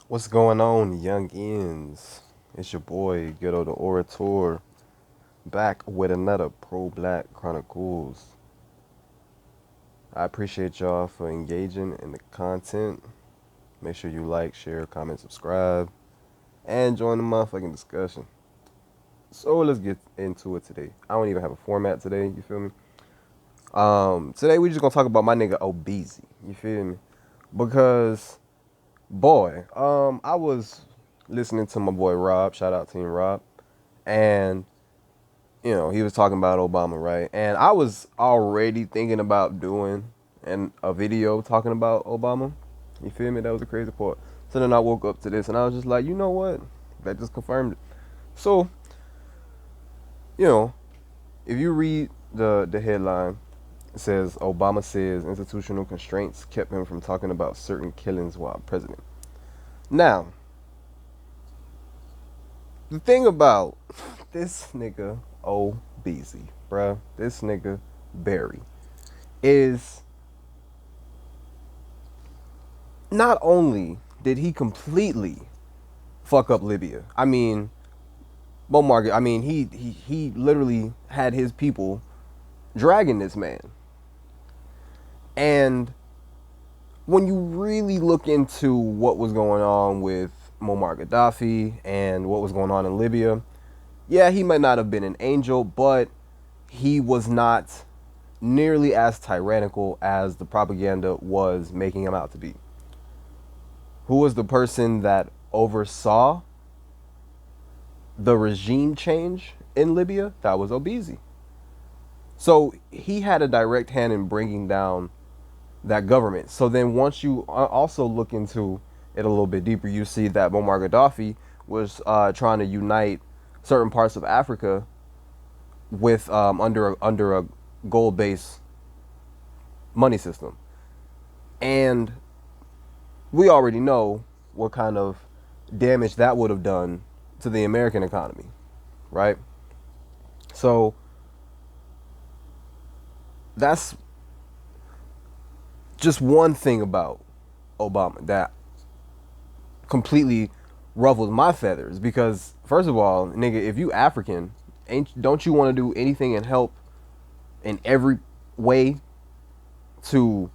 What's going on, young ends? It's your boy, Ghetto the Orator, back with another Pro Black Chronicles. I appreciate y'all for engaging in the content. Make sure you like, share, comment, subscribe, and join the motherfucking discussion. So let's get into it today. I don't even have a format today, you feel me? Today we just gonna talk about my nigga OBeezy, you feel me? Because boy, I was listening to my boy Rob, shout out Team Rob, and he was talking about Obama, right? And I was already thinking about doing a video talking about Obama. You feel me? That was the crazy part. So then I woke up to this and I was just like, you know what? That just confirmed it. So, you know, if you read the headline, it says Obama says institutional constraints kept him from talking about certain killings while president. Now, the thing about this nigga OBeezy, bruh, this nigga Barry, is not only did he completely fuck up Libya. I mean, Bomar. I mean, he literally had his people dragging this man. And when you really look into what was going on with Muammar Gaddafi and what was going on in Libya, yeah, he might not have been an angel, but he was not nearly as tyrannical as the propaganda was making him out to be. Who was the person that oversaw the regime change in Libya? That was OBeezy. So he had a direct hand in bringing down that government. So then once you also look into it a little bit deeper, you see that Muammar Gaddafi was trying to unite certain parts of Africa with under a gold-based money system. And we already know what kind of damage that would have done to the American economy, right? So that's just one thing about Obama that completely ruffles my feathers, because first of all, nigga, if you African, don't you want to do anything and help in every way to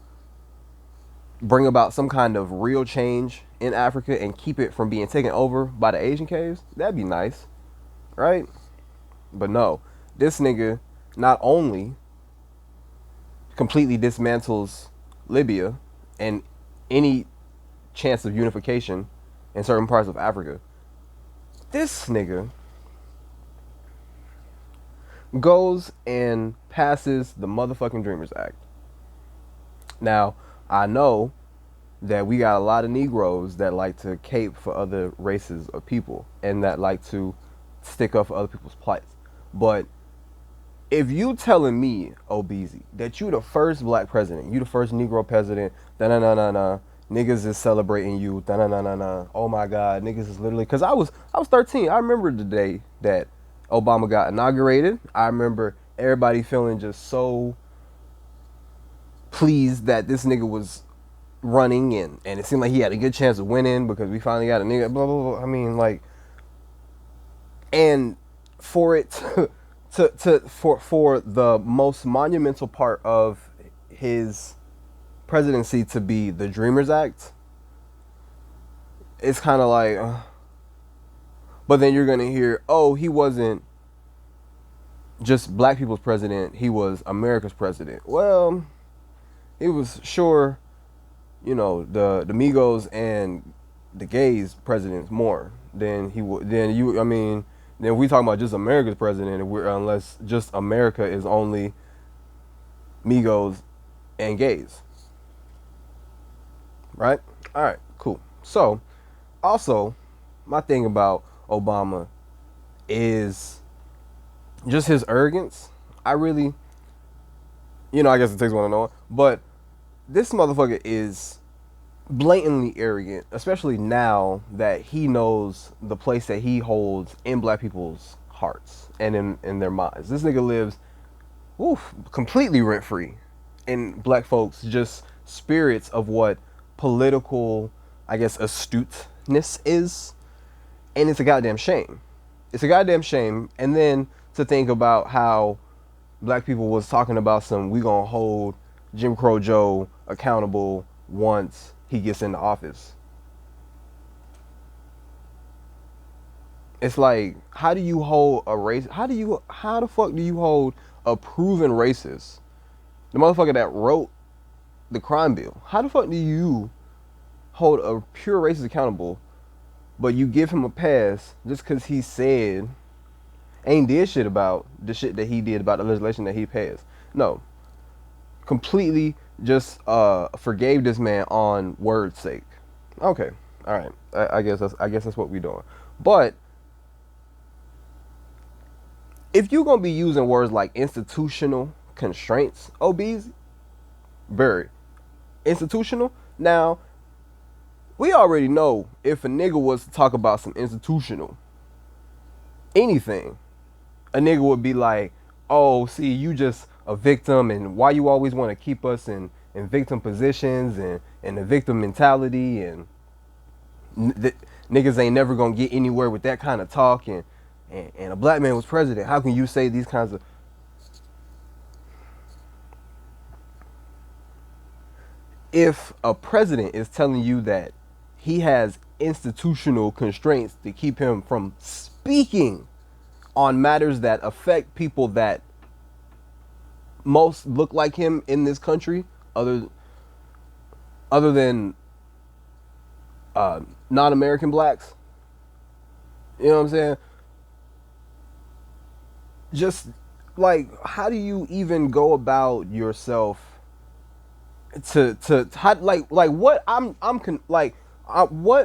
bring about some kind of real change in Africa and keep it from being taken over by the Asian caves? That'd be nice, right? But no, this nigga not only completely dismantles Libya and any chance of unification in certain parts of Africa, this nigga goes and passes the motherfucking Dreamers Act. Now, I know that we got a lot of Negroes that like to cape for other races of people and that like to stick up for other people's plights. But if you telling me, OBeezy, that you the first black president, you the first Negro president, da-na-na-na-na, niggas is celebrating you, da-na-na-na-na, oh my God, niggas is literally, because I was 13. I remember the day that Obama got inaugurated. I remember everybody feeling just so pleased that this nigga was running and it seemed like he had a good chance of winning because we finally got a nigga, blah, blah, blah. I mean, like, and for it for the most monumental part of his presidency to be the Dreamers Act, it's kind of like, but then you're gonna hear, oh, he wasn't just black people's president, he was America's president. Well, he was sure, the Migos and the gays presidents more than he would. Then we talking about just America's president, unless just America is only Migos and gays, right? All right, cool. So, also, my thing about Obama is just his arrogance. I really, I guess it takes one to know it, but this motherfucker is blatantly arrogant, especially now that he knows the place that he holds in black people's hearts and in their minds. This nigga lives completely rent free in black folks' just spirits of what political, I guess, astute is, and it's a goddamn shame. It's a goddamn shame. And then to think about how black people was talking about we gonna hold Jim Crow Joe accountable once he gets into office. It's like, how do you hold a race? How the fuck do you hold a proven racist, the motherfucker that wrote the crime bill? How the fuck do you hold a pure racist accountable, but you give him a pass just because he said ain't did shit about the shit that he did about the legislation that he passed? No, completely just forgave this man on word's sake. Okay, all right. I guess that's what we doing. But if you're gonna be using words like institutional constraints, OBeezy, very institutional. Now, we already know if a nigga was to talk about some institutional anything, a nigga would be like, oh, see, you just a victim, and why you always want to keep us in victim positions and the victim mentality, and niggas ain't never gonna get anywhere with that kind of talk, and a black man was president. How can you say these kinds of... If a president is telling you that he has institutional constraints to keep him from speaking on matters that affect people that most look like him in this country, other than non-American blacks, you know what I'm saying? Just like, how do you even go about yourself to how, like what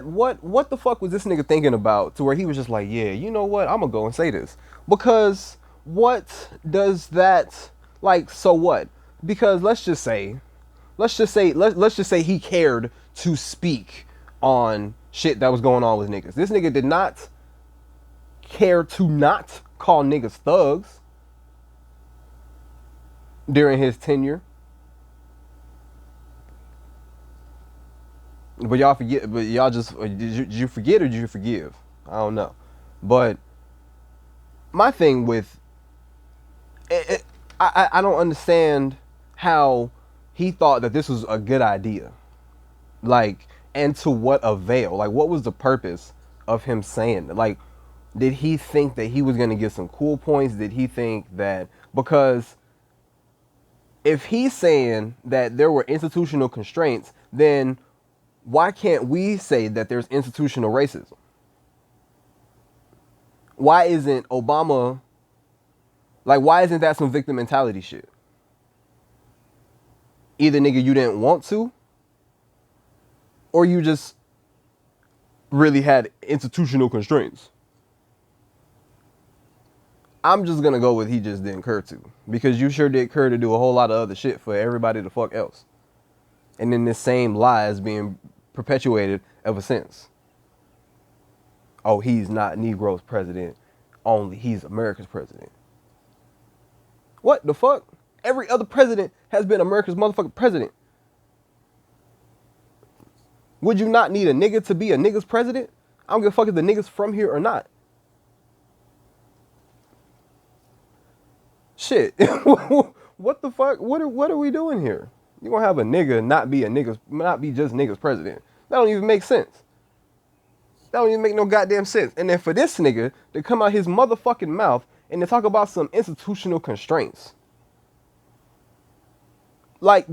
what the fuck was this nigga thinking about to where he was just like, yeah, you know what, I'm gonna go and say this? Because what does that, like, so what? Because let's just say he cared to speak on shit that was going on with niggas. This nigga did not care to not call niggas thugs during his tenure. But y'all forget. But y'all just did you forget or did you forgive? I don't know. But my thing with I don't understand how he thought that this was a good idea. Like, and to what avail? Like, what was the purpose of him saying that? Like, did he think that he was gonna get some cool points? Did he think that because if he's saying that there were institutional constraints, then why can't we say that there's institutional racism? Why isn't Obama, like, why isn't that some victim mentality shit? Either nigga you didn't want to, or you just really had institutional constraints. I'm just gonna go with he just didn't care to, because you sure did care to do a whole lot of other shit for everybody the fuck else. And then this same lie is being perpetuated ever since. Oh, he's not Negro's president, only he's America's president. What the fuck? Every other president has been America's motherfucking president. Would you not need a nigga to be a nigga's president? I don't give a fuck if the nigga's from here or not. Shit. What the fuck? What are we doing here? You gonna have a nigga not be just nigga's president? That don't even make sense. That don't even make no goddamn sense. And then for this nigga to come out his motherfucking mouth and to talk about some institutional constraints. Like,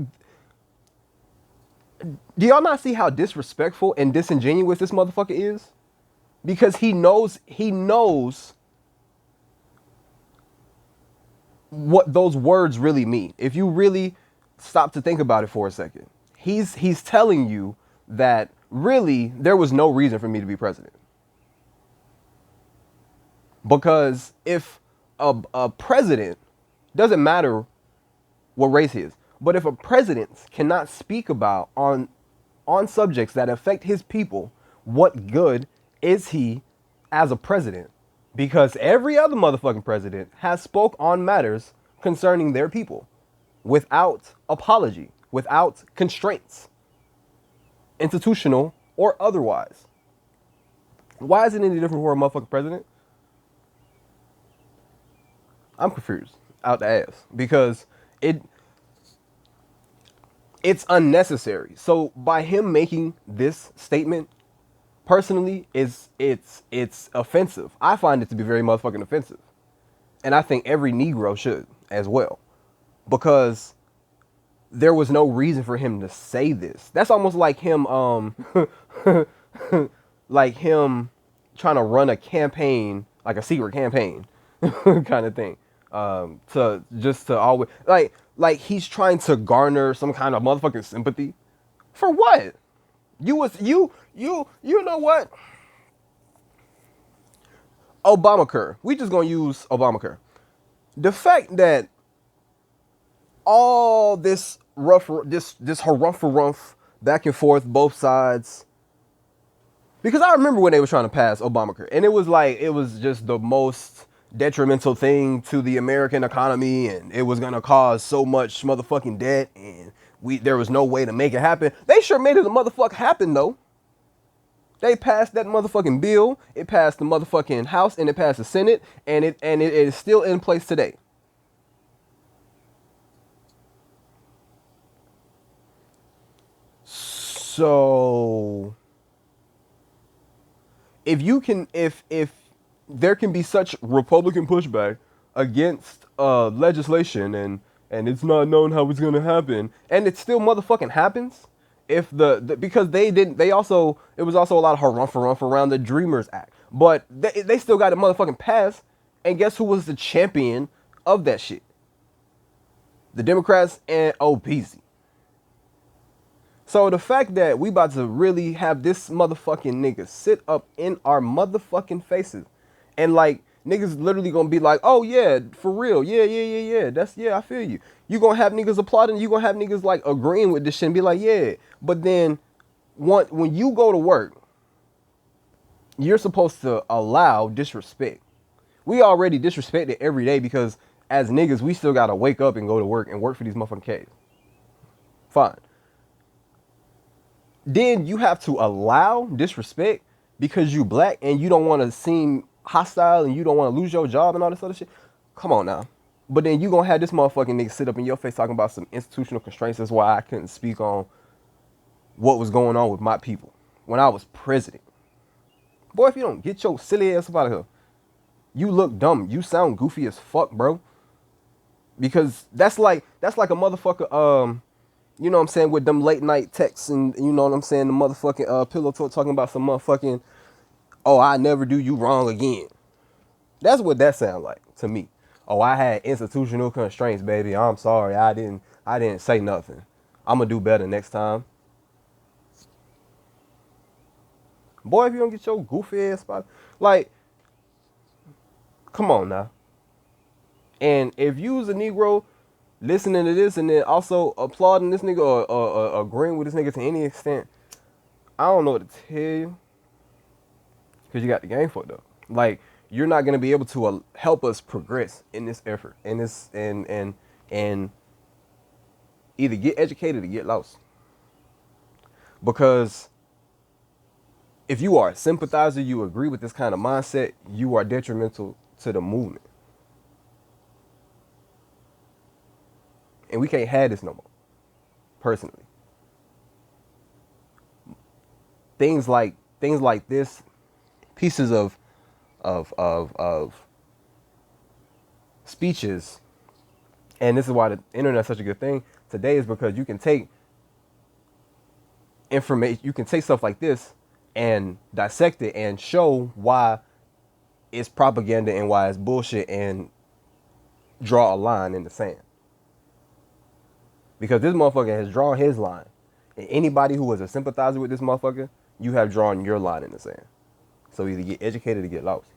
do y'all not see how disrespectful and disingenuous this motherfucker is? Because he knows what those words really mean. If you really stop to think about it for a second, he's telling you that really there was no reason for me to be president. Because if a president, doesn't matter what race he is, but if a president cannot speak about on subjects that affect his people, what good is he as a president? Because every other motherfucking president has spoke on matters concerning their people without apology, without constraints, institutional or otherwise. Why is it any different for a motherfucking president? I'm confused out the ass because it it's unnecessary. So by him making this statement, personally, it's offensive. I find it to be very motherfucking offensive, and I think every Negro should as well, because there was no reason for him to say this. That's almost like him, like him trying to run a campaign, like a secret campaign, kind of thing. To just to always like he's trying to garner some kind of motherfucking sympathy for what? You know what? Obamacare. We just gonna use Obamacare. The fact that all this this harumph back and forth, both sides. Because I remember when they were trying to pass Obamacare, and it was like it was just the most detrimental thing to the American economy, and it was gonna cause so much motherfucking debt, and there was no way to make it happen. They sure made it a motherfucker happen though. They passed that motherfucking bill. It passed the motherfucking House, and it passed the Senate, and it is still in place today. So if there can be such Republican pushback against legislation, and it's not known how it's gonna happen, and it still motherfucking happens, if because they also, it was also a lot of harumph around the Dreamers Act, but they still got a motherfucking pass, and guess who was the champion of that shit? The Democrats and OBeezy. So the fact that we about to really have this motherfucking nigga sit up in our motherfucking faces, and like niggas literally gonna be like, oh yeah, for real, yeah, that's, yeah, I feel you. You gonna have niggas applauding, you gonna have niggas like agreeing with this shit and be like, yeah. But then when you go to work, you're supposed to allow disrespect. We already disrespected every day because as niggas, we still gotta wake up and go to work and work for these motherfucking K's. Fine. Then you have to allow disrespect because you black and you don't want to seem hostile and you don't want to lose your job and all this other shit. Come on now. But then you gonna have this motherfucking nigga sit up in your face talking about some institutional constraints. That's why I couldn't speak on what was going on with my people when I was president. Boy, if you don't get your silly ass up out of here, you look dumb. You sound goofy as fuck, bro. Because that's like a motherfucker. You know what I'm saying, with them late night texts, and you know what I'm saying, the motherfucking pillow talk talking about some motherfucking, oh, I never do you wrong again. That's what that sound like to me. Oh, I had institutional constraints, baby. I'm sorry. I didn't say nothing. I'm gonna do better next time. Boy, if you don't get your goofy ass spot, like, come on now. And if you was a Negro listening to this and then also applauding this nigga, or agreeing with this nigga to any extent, I don't know what to tell you, because you got the game fucked up. Like, you're not gonna be able to help us progress in this effort, in this, and either get educated or get lost. Because if you are a sympathizer, you agree with this kind of mindset, you are detrimental to the movement. And we can't have this no more, personally. Things like this, pieces of speeches, and this is why the internet's such a good thing today, is because you can take information, you can take stuff like this and dissect it and show why it's propaganda and why it's bullshit, and draw a line in the sand. Because this motherfucker has drawn his line. And anybody who was a sympathizer with this motherfucker, you have drawn your line in the sand. So either get educated or get lost.